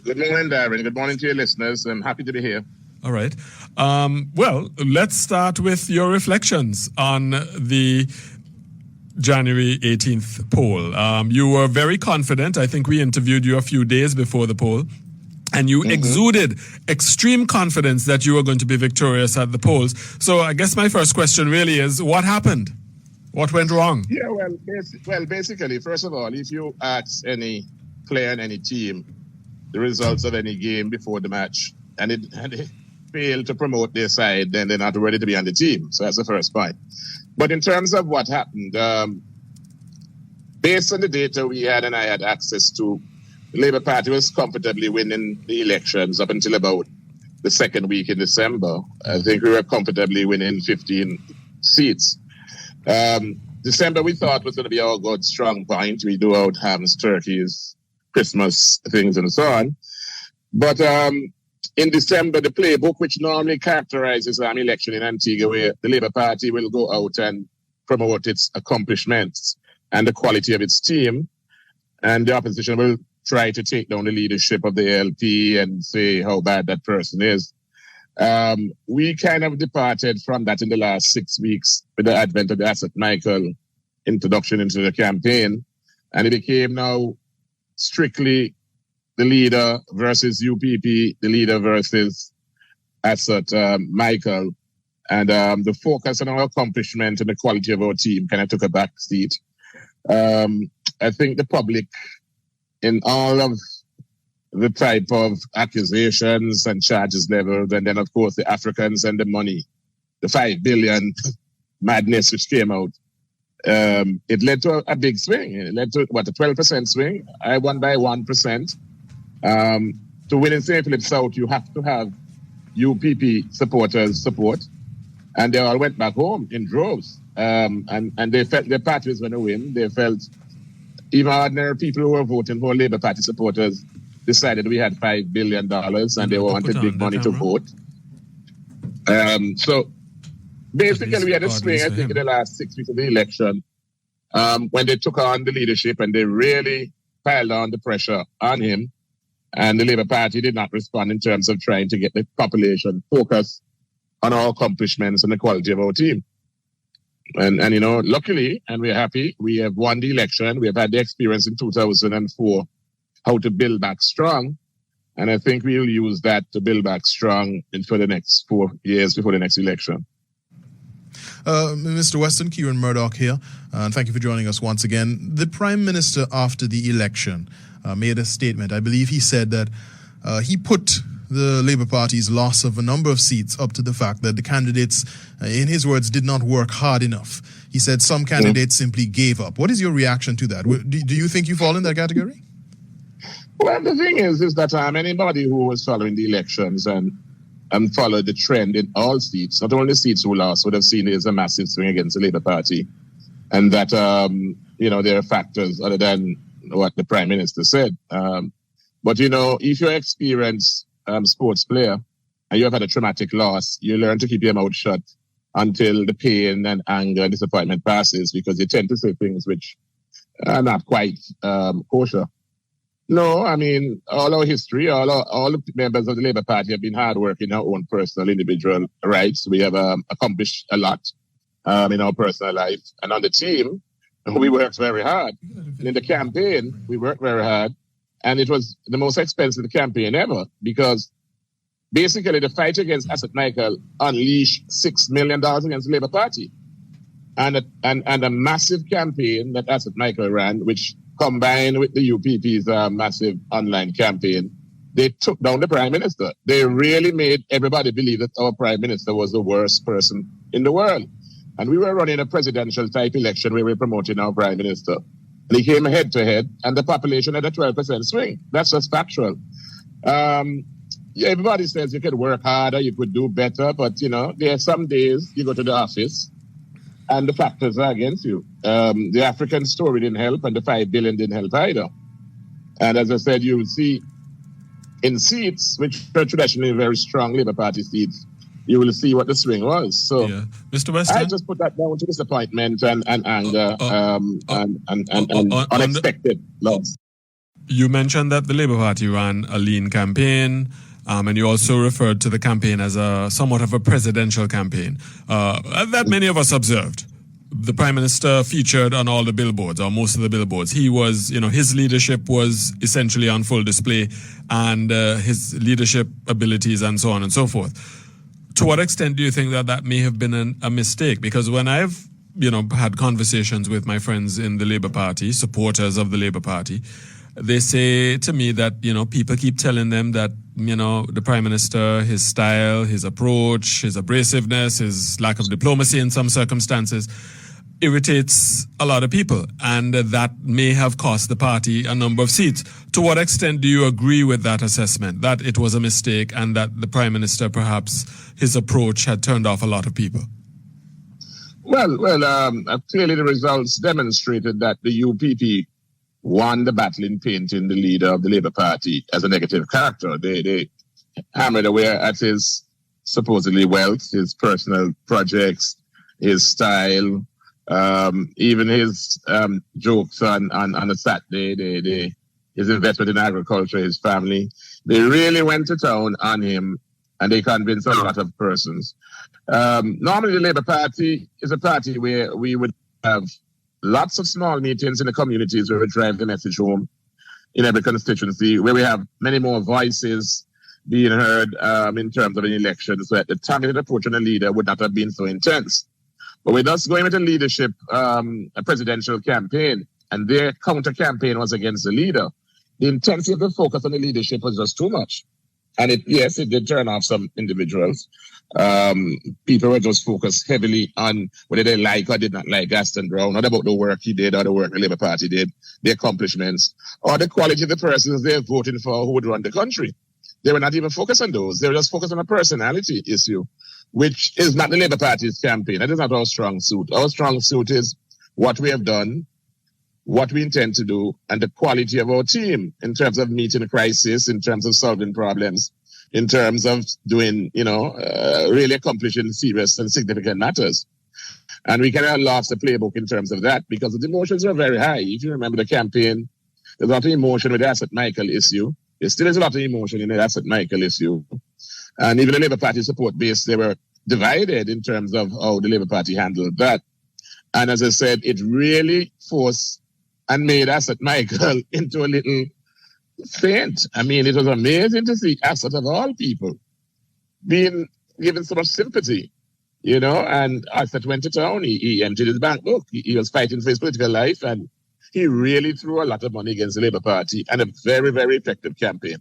Good morning, Darren. Good morning to your listeners. I'm happy to be here. All right. Well, let's start with your reflections on the January 18th poll. You were very confident. I think we interviewed you a few days before the poll. And you exuded extreme confidence that you were going to be victorious at the polls. So I guess my first question really is, what happened? What went wrong? Yeah, well, basically, first of all, if you ask any player and any team the results of any game before the match, and they fail to promote their side, then they're not ready to be on the team. So that's the first point. But in terms of what happened, based on the data we had and I had access to, the Labour Party was comfortably winning the elections up until about the second week in December. I think we were comfortably winning 15 seats. December we thought was going to be our good strong point. We do out hams, turkeys, Christmas things and so on. But in December, the playbook, which normally characterizes an election in Antigua, where the Labour Party will go out and promote its accomplishments and the quality of its team, and the opposition will try to take down the leadership of the LP and say how bad that person is. We kind of departed from that in the last 6 weeks with the advent of the Asset Michael introduction into the campaign, and it became now strictly the leader versus UPP, the leader versus Asset Michael. And the focus on our accomplishment and the quality of our team kind of took a back seat. I think the public, in all of the type of accusations and charges leveled, and then, of course, the Africans and the money, the 5 billion madness which came out, it led to a big swing. It led to, a 12% swing. I won by 1%. To win in St. Philip South, you have to have UPP supporters support. And they all went back home in droves. And they felt their party was going to win. They felt even ordinary people who were voting for Labour Party supporters decided we had $5 billion and they wanted big money to vote. So basically we had a swing, I think, in the last 6 weeks of the election when they took on the leadership and they really piled on the pressure on him. And the Labour Party did not respond in terms of trying to get the population focused on our accomplishments and the quality of our team. And you know, luckily, and we're happy, we have won the election. We have had the experience in 2004 how to build back strong. And I think we'll use that to build back strong for the next 4 years before the next election. Mr. Weston, Kieran Murdoch here, and thank you for joining us once again. The Prime Minister, after the election, made a statement. I believe he said that he put the Labour Party's loss of a number of seats up to the fact that the candidates, in his words, did not work hard enough. He said some candidates simply gave up. What is your reaction to that? Do you think you fall in that category? Well, the thing is that anybody who was following the elections and followed the trend in all seats, not only the seats who lost, would have seen there's a massive swing against the Labour Party. And that, there are factors other than what the Prime Minister said. But, if you're an experienced sports player and you have had a traumatic loss, you learn to keep your mouth shut until the pain and anger and disappointment passes, because you tend to say things which are not quite kosher. No, I mean, all our history, all the members of the Labour Party have been hard work in our own personal, individual rights. We have accomplished a lot in our personal life. And on the team, we worked very hard. And in the campaign, we worked very hard. And it was the most expensive campaign ever, because basically the fight against Asset Michael unleashed $6 million against the Labour Party. And a massive campaign that Asset Michael ran, which combined with the UPP's massive online campaign, they took down the Prime Minister. They really made everybody believe that our Prime Minister was the worst person in the world. And we were running a presidential type election where we were promoting our Prime Minister. And he came head to head, and the population had a 12% swing. That's just factual. Everybody says you could work harder, you could do better, but there are some days you go to the office and the factors are against you. The African story didn't help, and the 5 billion didn't help either. And as I said, you will see in seats, which are traditionally very strong Labour Party seats, you will see what the swing was. So, yeah. Mr. Weston, I just put that down to disappointment and anger and unexpected loss. You mentioned that the Labour Party ran a lean campaign, and you also referred to the campaign as a somewhat of a presidential campaign that many of us observed. The Prime Minister featured on all the billboards, or most of the billboards. He was, his leadership was essentially on full display, and his leadership abilities and so on and so forth. To what extent do you think that may have been a mistake? Because when I've, had conversations with my friends in the Labour Party, supporters of the Labour Party, they say to me that, people keep telling them that, the Prime Minister, his style, his approach, his abrasiveness, his lack of diplomacy in some circumstances irritates a lot of people, and that may have cost the party a number of seats. To what extent do you agree with that assessment, that it was a mistake and that the Prime Minister, perhaps his approach had turned off a lot of people? Well, clearly the results demonstrated that the UPP won the battle in painting the leader of the Labour Party as a negative character. They hammered away at his supposedly wealth, his personal projects, his style, even his jokes on a Saturday, his investment in agriculture, his family. They really went to town on him, and they convinced a lot of persons. Normally, the Labour Party is a party where we would have lots of small meetings in the communities where we drive the message home in every constituency, where we have many more voices being heard in terms of an election, so that the targeted approach on a leader would not have been so intense. But with us going with a leadership, a presidential campaign, and their counter-campaign was against the leader, the intensity of the focus on the leadership was just too much. And it did turn off some individuals. People were just focused heavily on whether they like or did not like Gaston Brown, not about the work he did or the work the Labour Party did, the accomplishments, or the quality of the persons they're voting for who would run the country. They were not even focused on those. They were just focused on a personality issue, which is not the Labour Party's campaign. That is not our strong suit. Our strong suit is what we have done, what we intend to do, and the quality of our team in terms of meeting a crisis, in terms of solving problems, in terms of doing, really accomplishing serious and significant matters. And we kind of lost the playbook in terms of that because the emotions were very high. If you remember the campaign, there's a lot of emotion with the Asset Michael issue. There still is a lot of emotion in the Asset Michael issue. And even the Labour Party support base, they were divided in terms of how the Labour Party handled that. And as I said, it really forced and made Asset Michael into a little saint. I mean, it was amazing to see Asset of all people being given so much sympathy, and Asset went to town. He emptied his bank book. He was fighting for his political life, and he really threw a lot of money against the Labour Party and a very, very effective campaign.